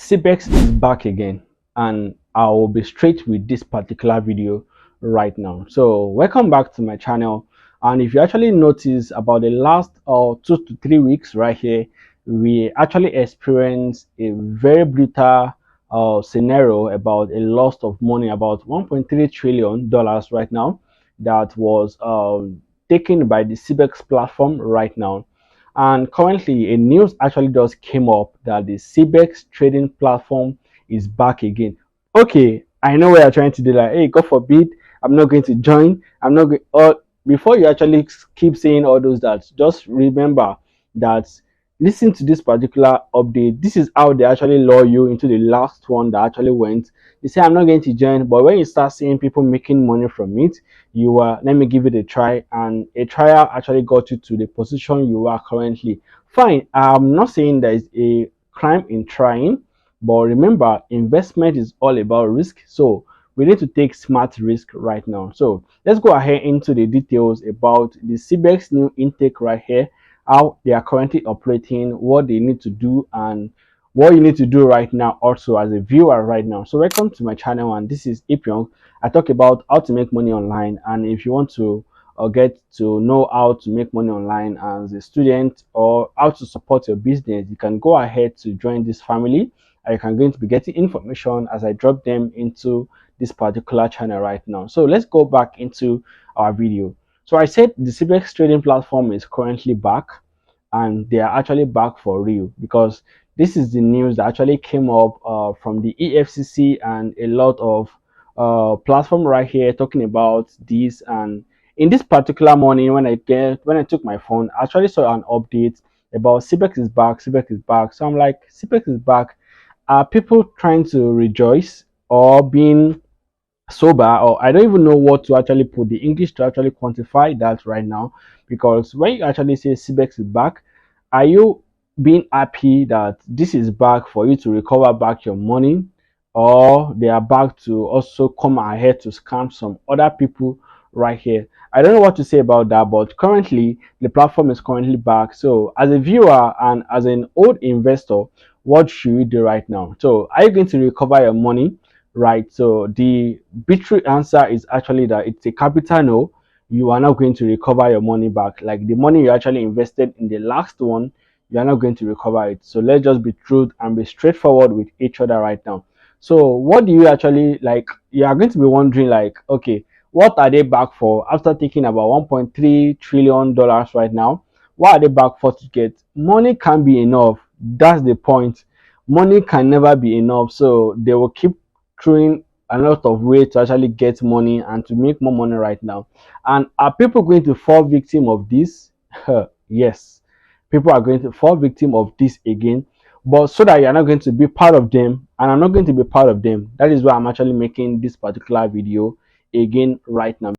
Cbex is back again, and I will be straight with this particular video right now. So welcome back to my channel. And if you actually notice, about the last 2 to 3 weeks right here, we actually experienced a very brutal scenario about a loss of money, about 1.3 trillion dollars right now, that was taken by the Cbex platform right now. And currently, a news actually just came up that the Cbex trading platform is back again. Okay, I know what you're trying to do. Like, hey, God forbid, I'm not going to join. I'm not going. Or before you actually keep saying all those, that just remember that listen to this particular update. This is how they actually lure you into the last one that actually went. They say I'm not going to join, but when you start seeing people making money from it, you are, let me give it a try, and a trial actually got you to the position you are currently. Fine, I'm not saying there is a crime in trying, but remember, investment is all about risk, so we need to take smart risk right now. So let's go ahead into the details about the Cbex new intake right here, how they are currently operating, what they need to do, and what you need to do right now also as a viewer right now. So welcome to my channel, and this is Ipyong. I talk about how to make money online, and if you want to get to know how to make money online as a student, or how to support your business, you can go ahead to join this family. I can going to be getting information as I drop them into this particular channel right now. So let's go back into our video. So I said the Cbex trading platform is currently back, and they are actually back for real, because this is the news that actually came up from the EFCC and a lot of platform right here talking about this. And in this particular morning, when I took my phone, I actually saw an update about Cbex is back, Cbex is back. So I'm like, Cbex is back. Are people trying to rejoice or being sober, or I don't even know what to actually put the English to actually quantify that right now? Because when you actually say Cbex is back, are you being happy that this is back for you to recover back your money, or they are back to also come ahead to scam some other people right here? I don't know what to say about that, but currently the platform is currently back. So as a viewer and as an old investor, what should you do right now? So are you going to recover your money? Right, so the arbitrary answer is actually that it's a capital no. You are not going to recover your money back. Like the money you actually invested in the last one, you are not going to recover it. So let's just be true and be straightforward with each other right now. So what do you actually, like, you are going to be wondering, like, okay, what are they back for after taking about 1.3 trillion dollars right now? What are they back for to get? Money can't be enough. That's the point. Money can never be enough, so they will keep throwing a lot of ways to actually get money and to make more money right now. And are people going to fall victim of this? Yes, people are going to fall victim of this again, but so that you're not going to be part of them, and I'm not going to be part of them, that is why I'm actually making this particular video again right now.